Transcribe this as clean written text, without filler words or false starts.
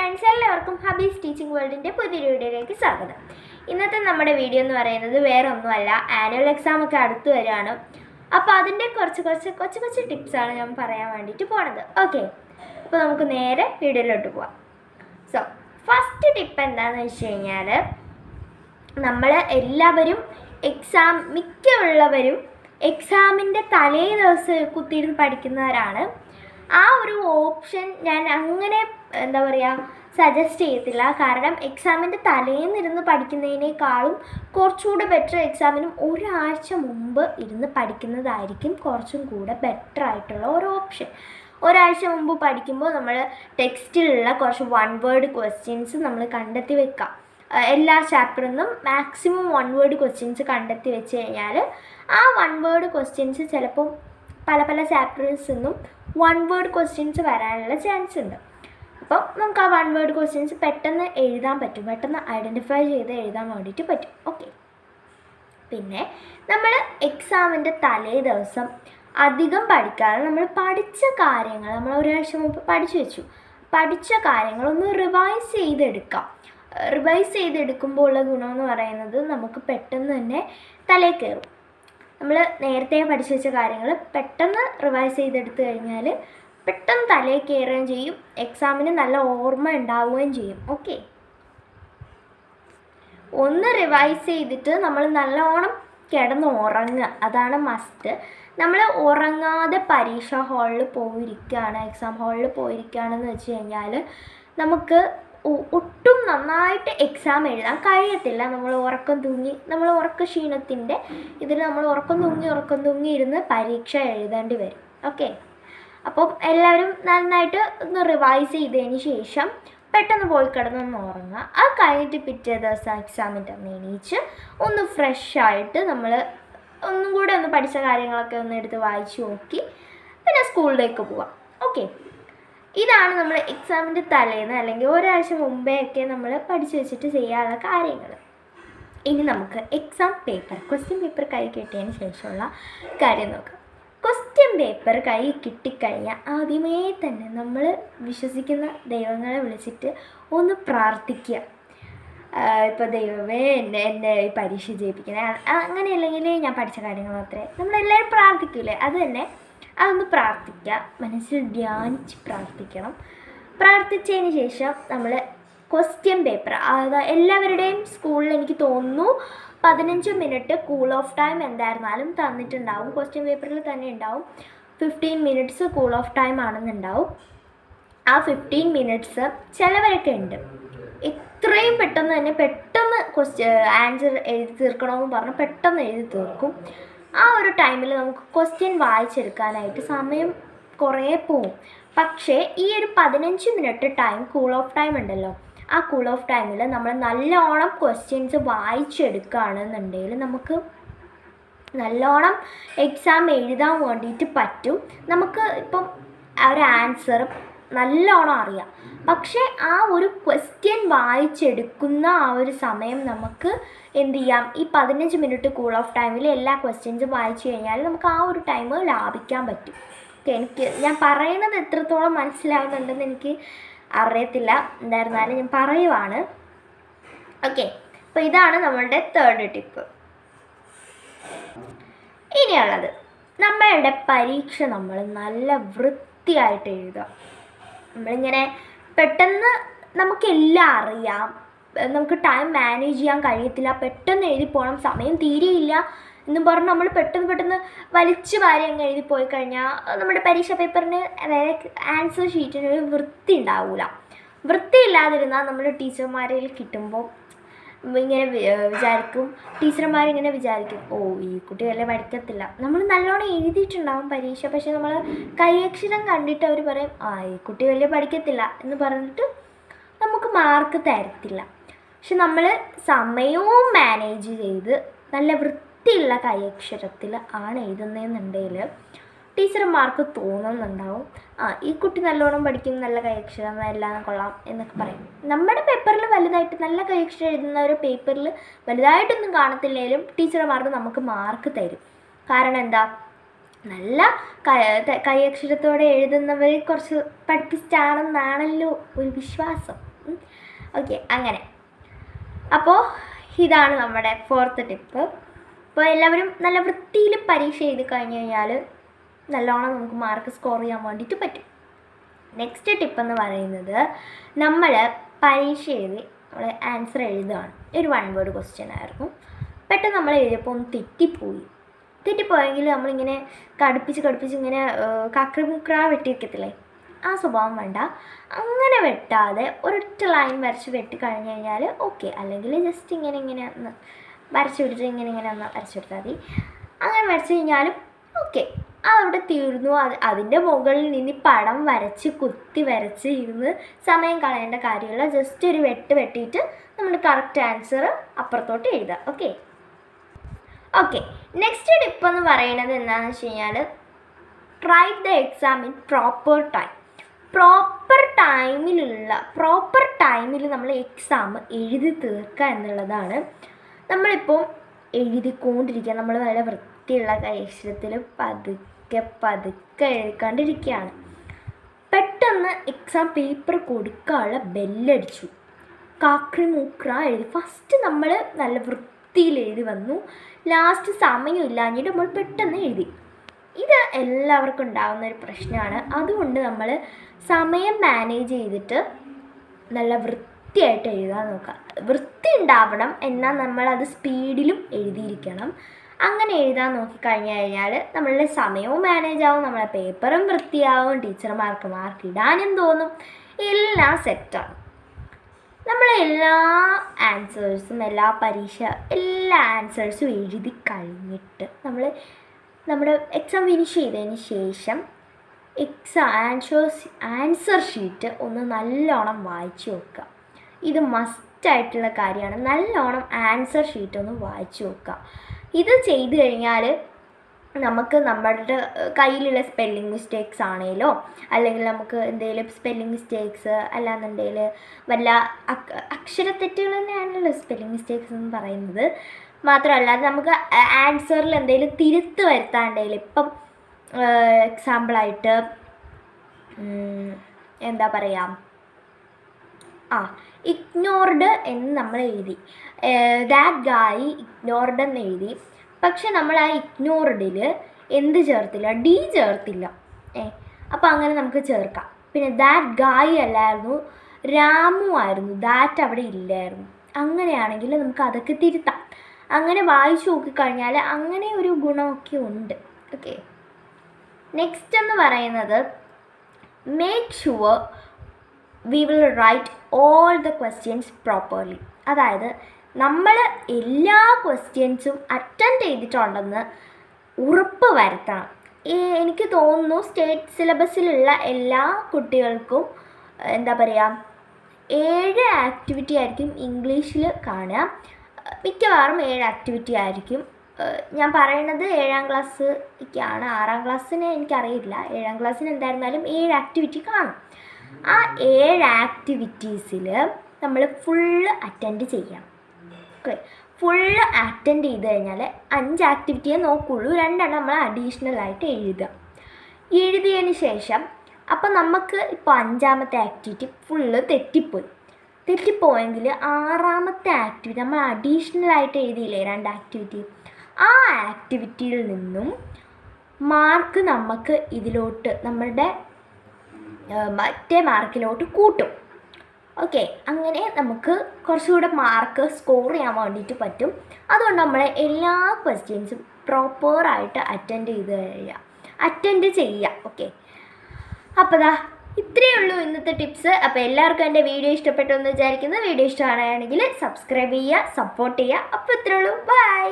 Friends, എല്ലാവർക്കും ഹബീസ് teaching വേൾഡിൻ്റെ പുതിയൊരു വീഡിയോയിലേക്ക് സ്വാഗതം. ഇന്നത്തെ നമ്മുടെ വീഡിയോ എന്ന് പറയുന്നത് വേറെ ഒന്നുമല്ല, ആനുവൽ എക്സാം ഒക്കെ അടുത്ത് വരികയാണ്. അപ്പോൾ അതിൻ്റെ കുറച്ച് ടിപ്സാണ് ഞാൻ പറയാൻ വേണ്ടിയിട്ട് പോണത്. ഓക്കെ, അപ്പോൾ നമുക്ക് നേരെ വീഡിയോയിലോട്ട് പോവാം. സോ ഫസ്റ്റ് ടിപ്പ് എന്താണെന്ന് വെച്ച് കഴിഞ്ഞാൽ, നമ്മൾ എല്ലാവരും മിക്കുള്ളവരും എക്സാമിൻ്റെ തലേ ദിവസം കുത്തിയിരുന്ന് പഠിക്കുന്നവരാണ്. ആ ഒരു ഓപ്ഷൻ ഞാൻ അങ്ങനെ സജസ്റ്റ് ചെയ്യത്തില്ല. കാരണം എക്സാമിൻ്റെ തലേന്നിരുന്ന് പഠിക്കുന്നതിനേക്കാളും കുറച്ചുകൂടെ ബെറ്റർ എക്സാമിനും ഒരാഴ്ച മുമ്പ് ഇരുന്ന് പഠിക്കുന്നതായിരിക്കും കുറച്ചും കൂടെ ബെറ്റർ ആയിട്ടുള്ള ഒരു ഓപ്ഷൻ. ഒരാഴ്ച മുമ്പ് പഠിക്കുമ്പോൾ നമ്മൾ ടെക്സ്റ്റിലുള്ള കുറച്ച് 1 വേർഡ് ക്വസ്റ്റ്യൻസ് നമ്മൾ കണ്ടെത്തി വെക്കാം. എല്ലാ ചാപ്റ്ററിൽ നിന്നും മാക്സിമം 1 വേർഡ് ക്വസ്റ്റ്യൻസ് കണ്ടെത്തി വെച്ച് കഴിഞ്ഞാൽ ആ 1 വേർഡ് ക്വസ്റ്റ്യൻസ് ചിലപ്പം പല ചാപ്റ്റേഴ്സിൽ നിന്നും 1 വേർഡ് ക്വസ്റ്റ്യൻസ് വരാനുള്ള ചാൻസ് ഉണ്ട്. അപ്പോൾ നമുക്ക് ആ 1 വേർഡ് ക്വസ്റ്റ്യൻസ് പെട്ടെന്ന് എഴുതാൻ പറ്റും, പെട്ടെന്ന് ഐഡൻറ്റിഫൈ ചെയ്ത് എഴുതാൻ വേണ്ടിയിട്ട് പറ്റും. ഓക്കെ, പിന്നെ നമ്മൾ എക്സാമിൻ്റെ തലേ ദിവസം അധികം പഠിക്കാതെ നമ്മൾ പഠിച്ച കാര്യങ്ങൾ നമ്മൾ ഒരാഴ്ച മുമ്പ് പഠിച്ച കാര്യങ്ങളൊന്ന് റിവൈസ് ചെയ്തെടുക്കുമ്പോൾ ഉള്ള ഗുണമെന്ന് പറയുന്നത് നമുക്ക് പെട്ടെന്ന് തന്നെ തലേ കയറും. നമ്മൾ നേരത്തെ പഠിച്ചു വെച്ച കാര്യങ്ങൾ പെട്ടെന്ന് റിവൈസ് ചെയ്തെടുത്തു കഴിഞ്ഞാൽ പെട്ടെന്ന് തലയിൽ കയറുകയും ചെയ്യും, എക്സാമിന് നല്ല ഓർമ്മ ഉണ്ടാവുകയും ചെയ്യും. ഓക്കെ, ഒന്ന് റിവൈസ് ചെയ്തിട്ട് നമ്മൾ നല്ലോണം കിടന്ന് ഉറങ്ങുക, അതാണ് മസ്റ്റ്. നമ്മൾ ഉറങ്ങാതെ പരീക്ഷാ ഹാളിൽ പോയിരിക്കുകയാണ്, എക്സാം ഹാളിൽ പോയിരിക്കുകയാണെന്ന് വെച്ച് കഴിഞ്ഞാൽ നമുക്ക് ഒട്ടും നന്നായിട്ട് എക്സാം എഴുതാൻ കഴിയത്തില്ല. നമ്മൾ ഉറക്ക ക്ഷീണത്തിൻ്റെ ഇതിൽ നമ്മൾ ഉറക്കം തൂങ്ങി ഇരുന്ന് പരീക്ഷ എഴുതേണ്ടി വരും. ഓക്കെ, അപ്പം എല്ലാവരും നന്നായിട്ട് ഒന്ന് റിവൈസ് ചെയ്തതിന് ശേഷം പെട്ടെന്ന് പോയി കിടന്നൊന്ന് ഉറങ്ങുക. അത് കഴിഞ്ഞിട്ട് പിറ്റേ ദിവസം എക്സാമിൻ്റെ അന്ന് എണീച്ച് ഒന്ന് ഫ്രഷായിട്ട് നമ്മൾ ഒന്നും കൂടെ ഒന്ന് പഠിച്ച കാര്യങ്ങളൊക്കെ ഒന്ന് എടുത്ത് വായിച്ച് നോക്കി പിന്നെ സ്കൂളിലേക്ക് പോവാം. ഓക്കെ, ഇതാണ് നമ്മൾ എക്സാമിൻ്റെ തലേന്ന് അല്ലെങ്കിൽ ഒരാഴ്ച മുമ്പേ ഒക്കെ നമ്മൾ പഠിച്ചു വെച്ചിട്ട് ചെയ്യാനുള്ള കാര്യങ്ങൾ. ഇനി നമുക്ക് ക്വസ്റ്റ്യൻ പേപ്പർ കൈ കിട്ടിയതിന് ശേഷമുള്ള കാര്യം നോക്കാം. ക്വസ്റ്റ്യൻ പേപ്പർ കൈ കിട്ടിക്കഴിഞ്ഞാൽ ആദ്യമേ തന്നെ നമ്മൾ വിശ്വസിക്കുന്ന ദൈവങ്ങളെ വിളിച്ചിട്ട് ഒന്ന് പ്രാർത്ഥിക്കുക. ഇപ്പോൾ ദൈവമേ എന്നെ ഈ പരീക്ഷ ജയിപ്പിക്കണേ, അങ്ങനെയല്ലെങ്കിൽ ഞാൻ പഠിച്ച കാര്യങ്ങൾ മാത്രമേ നമ്മളെല്ലാവരും പ്രാർത്ഥിക്കൂലേ, അത് തന്നെ അതൊന്ന് പ്രാർത്ഥിക്കുക, മനസ്സിൽ ധ്യാനിച്ച് പ്രാർത്ഥിക്കണം. പ്രാർത്ഥിച്ചതിന് ശേഷം നമ്മൾ ക്വസ്റ്റ്യൻ പേപ്പർ, അതായത് എല്ലാവരുടെയും സ്കൂളിൽ എനിക്ക് തോന്നുന്നു 15 മിനിറ്റ് കൂൾ ഓഫ് ടൈം എന്തായിരുന്നാലും തന്നിട്ടുണ്ടാവും. ക്വസ്റ്റ്യൻ പേപ്പറിൽ തന്നെ ഉണ്ടാവും 15 മിനിറ്റ്സ് കൂൾ ഓഫ് ടൈം ആണെന്നുണ്ടാവും. ആ 15 മിനിറ്റ്സ് ചിലവരൊക്കെ ഉണ്ട് എത്രയും പെട്ടെന്ന് ആൻസർ എഴുതി തീർക്കണമെന്ന് പറഞ്ഞ് പെട്ടെന്ന് എഴുതി തീർക്കും. ആ ഒരു ടൈമിൽ നമുക്ക് ക്വസ്റ്റ്യൻ വായിച്ചെടുക്കാനായിട്ട് സമയം കുറേ പോവും. പക്ഷേ ഈ ഒരു 15 minute time cool off time ഉണ്ടല്ലോ, ആ കൂൾ ഓഫ് ടൈമിൽ നമ്മൾ നല്ലോണം ക്വസ്റ്റ്യൻസ് വായിച്ചെടുക്കുകയാണെന്നുണ്ടെങ്കിൽ നമുക്ക് നല്ലോണം എക്സാം എഴുതാൻ വേണ്ടിയിട്ട് പറ്റും. നമുക്ക് ഇപ്പം ആ ഒരു ആൻസർ നല്ലോണം അറിയാം, പക്ഷേ ആ ഒരു ക്വസ്റ്റ്യൻ വായിച്ചെടുക്കുന്ന ആ ഒരു സമയം നമുക്ക് എന്ത് ചെയ്യാം, ഈ 15 മിനിറ്റ് കൂൾ ഓഫ് ടൈമിൽ എല്ലാ ക്വസ്റ്റ്യൻസും വായിച്ചു കഴിഞ്ഞാൽ നമുക്ക് ആ ഒരു ടൈം ലാഭിക്കാൻ പറ്റും. ഓക്കെ, ഞാൻ പറയുന്നത് എത്രത്തോളം മനസ്സിലാവുന്നുണ്ടെന്ന് എനിക്ക് അറിയത്തില്ല, എന്തായിരുന്നാലും ഞാൻ പറയുവാണ്. ഓക്കെ, അപ്പോൾ ഇതാണ് നമ്മളുടെ 3rd ടിപ്പ്. ഇനിയുള്ളത് നമ്മളുടെ പരീക്ഷ നമ്മൾ നല്ല വൃത്തിയായിട്ട് എഴുതുക. നമ്മളിങ്ങനെ പെട്ടെന്ന് നമുക്കെല്ലാം അറിയാം, നമുക്ക് ടൈം മാനേജ് ചെയ്യാൻ കഴിയത്തില്ല, പെട്ടെന്ന് എഴുതി പോകണം, സമയം തീരെയില്ല എന്നും പറഞ്ഞ് നമ്മൾ പെട്ടെന്ന് വലിച്ചു വാരി അങ്ങ് എഴുതിപ്പോയി കഴിഞ്ഞാൽ നമ്മുടെ പരീക്ഷാ പേപ്പറിന്, അതായത് ആൻസർ ഷീറ്റിന് ഒരു വൃത്തി ഉണ്ടാവില്ല. വൃത്തിയില്ലാതിരുന്നാൽ നമ്മൾ ടീച്ചർമാരിൽ കിട്ടുമ്പോൾ ടീച്ചർമാരിങ്ങനെ വിചാരിക്കും, ഓ ഈ കുട്ടി വല്ല പഠിക്കത്തില്ല. നമ്മൾ നല്ലോണം എഴുതിയിട്ടുണ്ടാവും പരീക്ഷ, പക്ഷെ നമ്മൾ കൈയക്ഷരം കണ്ടിട്ട് അവർ പറയും, ഈ കുട്ടി വലിയ പഠിക്കത്തില്ല എന്ന് പറഞ്ഞിട്ട് നമുക്ക് മാർക്ക് തരത്തില്ല. പക്ഷെ നമ്മൾ സമയവും മാനേജ് ചെയ്ത് നല്ല വൃത്തിയുള്ള കൈയക്ഷരത്തിൽ ആണ് എഴുതുന്നതെന്നുണ്ടെങ്കിൽ ടീച്ചർമാർക്ക് തോന്നുന്നുണ്ടാവും, ഈ കുട്ടി നല്ലോണം പഠിക്കും, നല്ല കൈയക്ഷരം, എല്ലാം കൊള്ളാം എന്നൊക്കെ പറയും. നമ്മുടെ പേപ്പറിൽ വലുതായിട്ട് നല്ല കൈയക്ഷരം എഴുതുന്ന ഒരു പേപ്പറിൽ വലുതായിട്ടൊന്നും കാണത്തില്ലെങ്കിലും ടീച്ചർമാർക്ക് നമുക്ക് മാർക്ക് തരും. കാരണം എന്താ, നല്ല കൈയക്ഷരത്തോടെ എഴുതുന്നവർ കുറച്ച് പഠിപ്പിച്ചാണെന്നാണല്ലോ ഒരു വിശ്വാസം. ഓക്കെ, അങ്ങനെ. അപ്പോൾ ഇതാണ് നമ്മുടെ 4th ടിപ്പ്. അപ്പോൾ എല്ലാവരും നല്ല വൃത്തിയിൽ പരീക്ഷ എഴുതി കഴിഞ്ഞ് കഴിഞ്ഞാൽ നല്ലോണം നമുക്ക് മാർക്ക് സ്കോർ ചെയ്യാൻ വേണ്ടിയിട്ട് പറ്റും. നെക്സ്റ്റ് ടിപ്പ് എന്ന് പറയുന്നത്, നമ്മൾ പരീക്ഷ എഴുതി നമ്മൾ ആൻസർ എഴുതുകയാണ്. ഒരു 1 വേർഡ് ക്വസ്റ്റ്യൻ ആയിരുന്നു. പെട്ടെന്ന് നമ്മൾ എഴുതിയപ്പോൾ ഒന്ന് തെറ്റിപ്പോയെങ്കിൽ നമ്മളിങ്ങനെ കടുപ്പിച്ച് ഇങ്ങനെ കക്രമുക്ര വെട്ടി വയ്ക്കത്തില്ലേ, ആ സ്വഭാവം വേണ്ട. അങ്ങനെ വെട്ടാതെ ഒരൊറ്റ ലൈൻ വരച്ച് വെട്ടി കഴിഞ്ഞ് കഴിഞ്ഞാൽ ഓക്കെ. അല്ലെങ്കിൽ ജസ്റ്റ് ഇങ്ങനെ ഒന്ന് വരച്ച് പിടിച്ച് ഇങ്ങനെ ഒന്ന് വരച്ചെടുത്താൽ മതി. അങ്ങനെ വരച്ച് കഴിഞ്ഞാലും ഓക്കെ, അതവിടെ തീർന്നു. അതിൻ്റെ മുകളിൽ നിന്ന് പടം വരച്ച് കുത്തി വരച്ച് ഇരുന്ന് സമയം കളയേണ്ട കാര്യമില്ല. ജസ്റ്റ് ഒരു വെട്ടിയിട്ട് നമ്മൾ കറക്റ്റ് ആൻസർ അപ്പുറത്തോട്ട് എഴുതുക. ഓക്കെ, നെക്സ്റ്റ് ടിപ്പ് എന്ന് പറയുന്നത് എന്താണെന്ന് വെച്ച് കഴിഞ്ഞാൽ, write the exam in proper time. Proper ടൈമിൽ നമ്മൾ എക്സാം എഴുതി തീർക്കുക എന്നുള്ളതാണ്. നമ്മളിപ്പോൾ എഴുതിക്കൊണ്ടിരിക്കുക, നമ്മൾ നല്ല വൃത്തിയുള്ള അക്ഷരത്തിൽ പതുക്കെ എഴുതിക്കൊണ്ടിരിക്കുകയാണ്. പെട്ടെന്ന് എക്സാം പേപ്പർ കൊടുക്കാനുള്ള ബെല്ലടിച്ചു, കാക്രിമൂക്ര എഴുതി. ഫസ്റ്റ് നമ്മൾ നല്ല വൃത്തിയിൽ എഴുതി വന്നു, ലാസ്റ്റ് സമയമില്ലാഞ്ഞിട്ട് നമ്മൾ പെട്ടെന്ന് എഴുതി. ഇത് എല്ലാവർക്കും ഉണ്ടാകുന്ന ഒരു പ്രശ്നമാണ്. അതുകൊണ്ട് നമ്മൾ സമയം മാനേജ് ചെയ്തിട്ട് നല്ല വൃത്തിയായിട്ട് എഴുതാൻ നോക്കുക. വൃത്തി ഉണ്ടാവണം, എന്നാൽ നമ്മളത് സ്പീഡിലും എഴുതിയിരിക്കണം. അങ്ങനെ എഴുതാൻ നോക്കിക്കഴിഞ്ഞ് കഴിഞ്ഞാൽ നമ്മളുടെ സമയവും മാനേജ് ആവും, നമ്മളെ പേപ്പറും വൃത്തിയാവും, ടീച്ചർമാർക്ക് മാർക്ക് ഇടാനും തോന്നും, എല്ലാം സെറ്റാണ്. നമ്മൾ എല്ലാ ആൻസേഴ്സും എല്ലാ ആൻസേഴ്സും എഴുതി കഴിഞ്ഞിട്ട് നമ്മുടെ എക്സാം ഫിനിഷ് ചെയ്തതിന് ശേഷം ആൻസർ ഷീറ്റ് ഒന്ന് നല്ലോണം വായിച്ചു നോക്കുക. ഇത് മസ്റ്റായിട്ടുള്ള കാര്യമാണ്. നല്ലോണം ആൻസർ ഷീറ്റ് ഒന്ന് വായിച്ചു നോക്കുക. ഇത് ചെയ്ത് കഴിഞ്ഞാൽ നമുക്ക് നമ്മുടെ കയ്യിലുള്ള സ്പെല്ലിംഗ് മിസ്റ്റേക്സ് ആണെങ്കിലോ, അല്ലെങ്കിൽ നമുക്ക് എന്തെങ്കിലും സ്പെല്ലിംഗ് മിസ്റ്റേക്സ് അല്ലാന്നുണ്ടെങ്കിൽ വല്ല അക്ഷരത്തെറ്റുകൾ തന്നെയാണല്ലോ സ്പെല്ലിംഗ് മിസ്റ്റേക്സ് എന്ന് പറയുന്നത്. മാത്രമല്ല നമുക്ക് ആൻസറിൽ എന്തെങ്കിലും തിരുത്ത് വരുത്താണ്ടെങ്കിൽ, ഇപ്പം എക്സാമ്പിളായിട്ട് എന്താ പറയുക, ഇഗ്നോർഡ് എന്ന് നമ്മൾ എഴുതി, ദാറ്റ് ഗായ് ഇഗ്നോർഡ് എന്ന് എഴുതി. പക്ഷെ നമ്മൾ ആ ഇഗ്നോർഡിൽ എന്ത് ചേർത്തില്ല, ഡി ചേർത്തില്ല. അപ്പോൾ അങ്ങനെ നമുക്ക് ചേർക്കാം. പിന്നെ ദാറ്റ് ഗായ് അല്ലായിരുന്നു, രാമു ആയിരുന്നു, ദാറ്റ് അവിടെ ഇല്ലായിരുന്നു. അങ്ങനെയാണെങ്കിൽ നമുക്ക് അതൊക്കെ തിരുത്താം. അങ്ങനെ വായിച്ചു നോക്കിക്കഴിഞ്ഞാൽ അങ്ങനെ ഒരു ഗുണമൊക്കെ ഉണ്ട്. ഓക്കെ, നെക്സ്റ്റ് എന്ന് പറയുന്നത്, make sure we will write all the questions properly. അതായത് നമ്മൾ എല്ലാ ക്വസ്റ്റ്യൻസും അറ്റൻഡ് ചെയ്തിട്ടുണ്ടെന്ന് ഉറപ്പ് വരുത്തണം. എനിക്ക് തോന്നുന്നു സ്റ്റേറ്റ് സിലബസിലുള്ള എല്ലാ കുട്ടികൾക്കും എന്താ പറയുക, 7 ആക്ടിവിറ്റി ആയിരിക്കും ഇംഗ്ലീഷിൽ കാണുക. മിക്കവാറും 7 ആക്ടിവിറ്റി ആയിരിക്കും. ഞാൻ പറയുന്നത് 7ാം ക്ലാസ്സിലേക്കാണ്. 6ാം ക്ലാസ്സിന് എനിക്കറിയില്ല. 7ാം ക്ലാസ്സിന് എന്തായിരുന്നാലും 7 ആക്ടിവിറ്റി കാണും. ആ 7 ആക്ടിവിറ്റീസിൽ നമ്മൾ ഫുള്ള് അറ്റൻഡ് ചെയ്യണം. ഓക്കെ, ഫുള്ള് അറ്റൻഡ് ചെയ്ത് കഴിഞ്ഞാൽ 5 ആക്ടിവിറ്റിയെ നോക്കുള്ളൂ, 2 നമ്മൾ അഡീഷണലായിട്ട് എഴുതിയതിന് ശേഷം അപ്പം നമുക്ക് ഇപ്പോൾ 5ാമത്തെ ആക്ടിവിറ്റി ഫുള്ള് തെറ്റിപ്പോയെങ്കിൽ 6ാമത്തെ ആക്ടിവിറ്റി നമ്മൾ അഡീഷണലായിട്ട് എഴുതിയില്ലേ 2 ആക്ടിവിറ്റി, ആ ആക്ടിവിറ്റിയിൽ നിന്നും മാർക്ക് നമുക്ക് ഇതിലോട്ട് നമ്മളുടെ മറ്റേ മാർക്കിലോട്ട് കൂട്ടും. ഓക്കെ, അങ്ങനെ നമുക്ക് കുറച്ചുകൂടെ മാർക്ക് സ്കോർ ചെയ്യാൻ വേണ്ടിയിട്ട് പറ്റും. അതുകൊണ്ട് നമ്മൾ എല്ലാ ക്വസ്റ്റ്യൻസും പ്രോപ്പറായിട്ട് അറ്റൻഡ് ചെയ്യുക. ഓക്കെ, അപ്പോൾ ഇത്രയേ ഉള്ളൂ ഇന്നത്തെ ടിപ്സ്. അപ്പോൾ എല്ലാവർക്കും എൻ്റെ വീഡിയോ ഇഷ്ടപ്പെട്ടു എന്ന് വിചാരിക്കുന്നു. വീഡിയോ ഇഷ്ടമാണെങ്കിൽ സബ്സ്ക്രൈബ് ചെയ്യുക, സപ്പോർട്ട് ചെയ്യുക. അപ്പോൾ ഇത്രയേ ഉള്ളൂ. ബൈ.